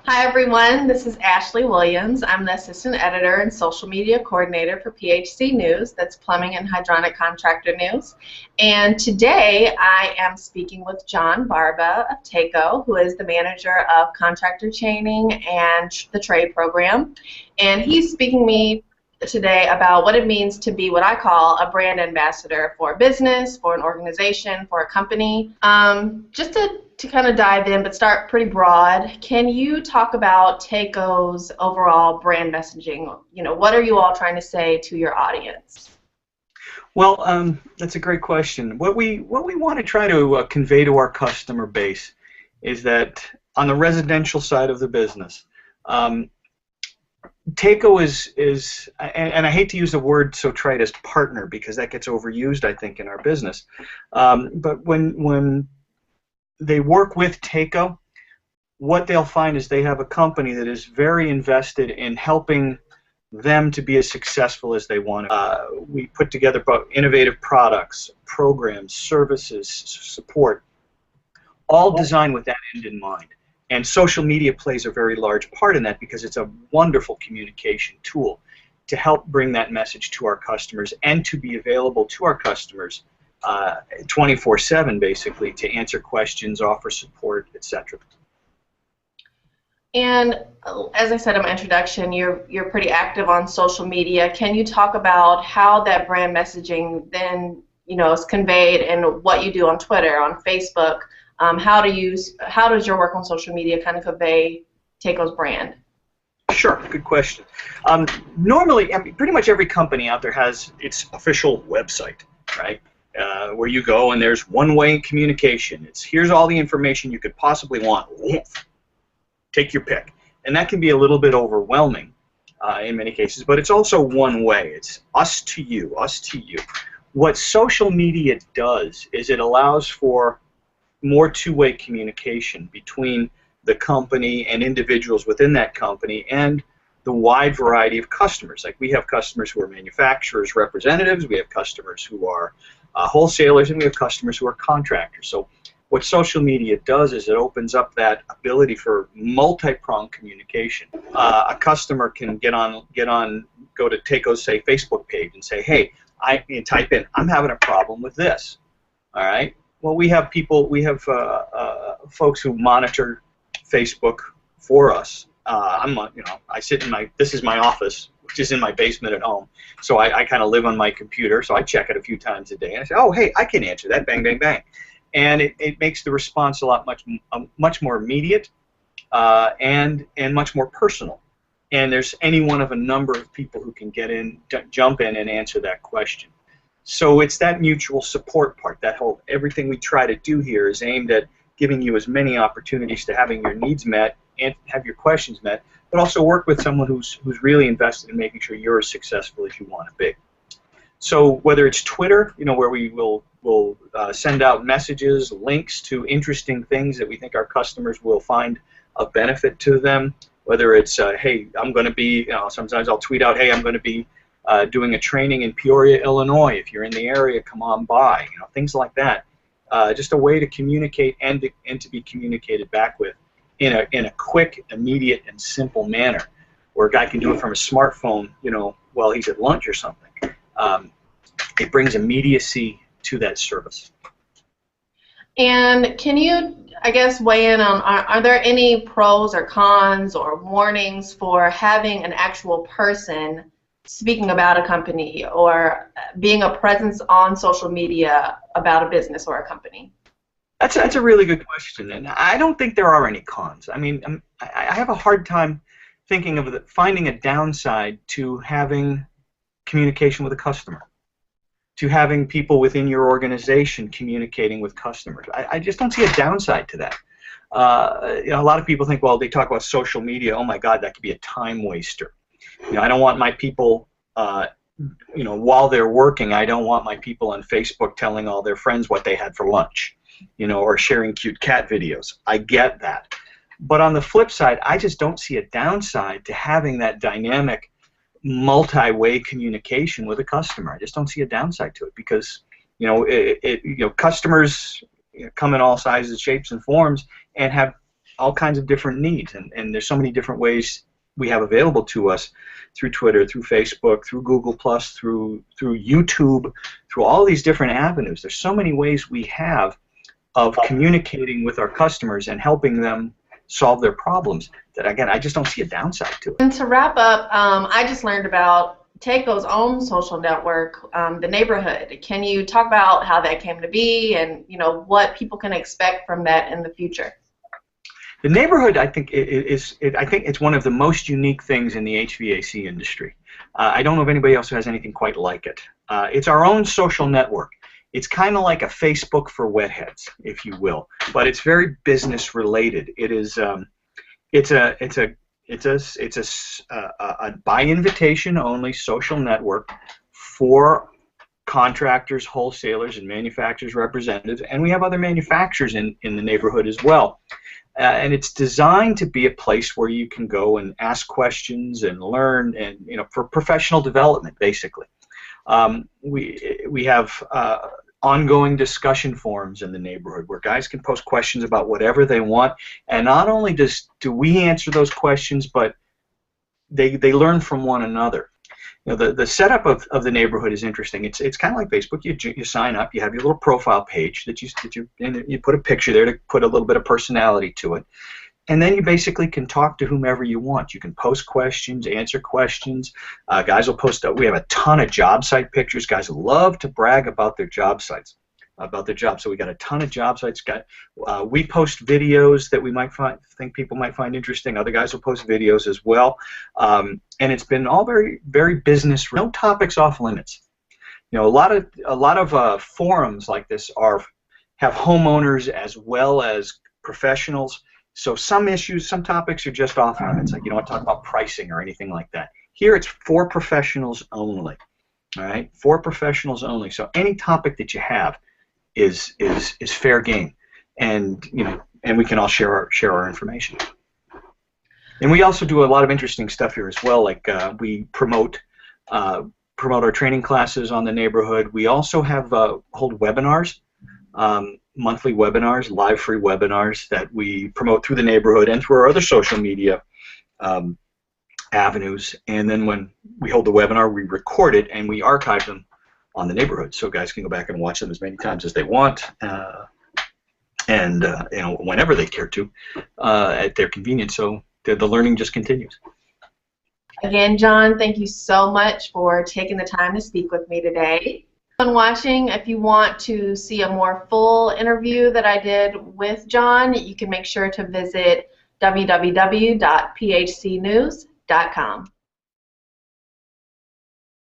Hi everyone, this is Ashley Williams. I'm the Assistant Editor and Social Media Coordinator for PHC News, that's Plumbing and Hydronic Contractor News. And today I am speaking with John Barba of TACO, who is the Manager of Contractor Training and the Trade Program. And he's speaking to me today about what it means to be what I call a brand ambassador for a business, for an organization, for a company. Just to kind of dive in, but start pretty broad, can you talk about TACO's overall brand messaging? You know, what are you all trying to say to your audience? Well, that's a great question. What we want to try to convey to our customer base is that on the residential side of the business, TACO is and I hate to use the word so trite as partner because that gets overused, I think, in our business. But when they work with TACO, what they'll find is they have a company that is very invested in helping them to be as successful as they want. We put together innovative products, programs, services, support, all designed with that end in mind. And social media plays a very large part in that because it's a wonderful communication tool to help bring that message to our customers and to be available to our customers 24/7, basically, to answer questions, offer support, etc. And as I said in my introduction, you're pretty active on social media. Can you talk about how that brand messaging then, is conveyed and what you do on Twitter, on Facebook? How does your work on social media kind of convey TACO's brand? Sure, good question. Normally, pretty much every company out there has its official website, right? Where you go and there's one-way communication. It's here's all the information you could possibly want. Take your pick. And that can be a little bit overwhelming in many cases, but it's also one way. It's us to you, us to you. What social media does is it allows for more two-way communication between the company and individuals within that company and the wide variety of customers. Like we have customers who are manufacturers, representatives, we have customers who are wholesalers, and we have customers who are contractors. So what social media does is it opens up that ability for multi-pronged communication. A customer can go to TACO's, say, Facebook page and say, hey, type in, I'm having a problem with this. All right. Well, we have folks who monitor Facebook for us. I sit in this is my office, which is in my basement at home. So I kind of live on my computer, so I check it a few times a day. And I say, oh, hey, I can answer that, bang, bang, bang. And it makes the response much more immediate and much more personal. And there's any one of a number of people who can jump in and answer that question. So it's that mutual support part, everything we try to do here is aimed at giving you as many opportunities to having your needs met and have your questions met, but also work with someone who's really invested in making sure you're as successful as you want to be. So whether it's Twitter, where we will send out messages, links to interesting things that we think our customers will find of benefit to them, whether it's, hey, I'm going to be, sometimes I'll tweet out, hey, I'm going to be doing a training in Peoria, Illinois. If you're in the area, come on by. Things like that. Just a way to communicate and to be communicated back with in a quick, immediate, and simple manner, where a guy can do it from a smartphone, while he's at lunch or something. It brings immediacy to that service. And can you, I guess, weigh in on, are there any pros or cons or warnings for having an actual person speaking about a company or being a presence on social media about a business or a company? That's a really good question, and I don't think there are any cons. I mean, I have a hard time thinking of finding a downside to having communication with a customer, to having people within your organization communicating with customers. I just don't see a downside to that. A lot of people think, well, they talk about social media, oh my God, that could be a time waster. I don't want my people, while they're working, I don't want my people on Facebook telling all their friends what they had for lunch, or sharing cute cat videos. I get that. But on the flip side, I just don't see a downside to having that dynamic multi-way communication with a customer. I just don't see a downside to it because, customers come in all sizes, shapes, and forms and have all kinds of different needs, and there's so many different ways we have available to us through Twitter, through Facebook, through Google Plus, through YouTube, through all these different avenues. There's so many ways we have of communicating with our customers and helping them solve their problems that, again, I just don't see a downside to it. And to wrap up, I just learned about Takeo's own social network, the Neighborhood. Can you talk about how that came to be, and what people can expect from that in the future? The Neighborhood, I think, I think it's one of the most unique things in the HVAC industry. I don't know if anybody else has anything quite like it. It's our own social network. It's kind of like a Facebook for wetheads, if you will, but it's very business related. It is, it's a by invitation only social network for contractors, wholesalers, and manufacturers representatives, and we have other manufacturers in the neighborhood as well. And it's designed to be a place where you can go and ask questions and learn, and for professional development, basically. We have ongoing discussion forums in the neighborhood where guys can post questions about whatever they want, and not only do we answer those questions, but they learn from one another. The setup of the neighborhood is interesting. It's kind of like Facebook. You sign up, you have your little profile page that you put a picture there to put a little bit of personality to it. And then you basically can talk to whomever you want. You can post questions, answer questions. Guys will post. We have a ton of job site pictures. Guys love to brag about their job sites, about their jobs. So we got a ton of job sites. We post videos that we might think people might find interesting. Other guys will post videos as well. And it's been all very, very business. No topics off limits. A lot of forums like this have homeowners as well as professionals. So some issues, some topics are just off limits, like you don't want to talk about pricing or anything like that. Here it's for professionals only, all right? For professionals only. So any topic that you have is fair game, and we can all share our information. And we also do a lot of interesting stuff here as well, like we promote our training classes on the neighborhood. We also have hold webinars. Monthly webinars, live free webinars that we promote through the neighborhood and through our other social media avenues. And then when we hold the webinar, we record it and we archive them on the neighborhood, so guys can go back and watch them as many times as they want, and whenever they care to, at their convenience. So the learning just continues. Again, John, thank you so much for taking the time to speak with me today. Watching, if you want to see a more full interview that I did with John, you can make sure to visit www.phcnews.com.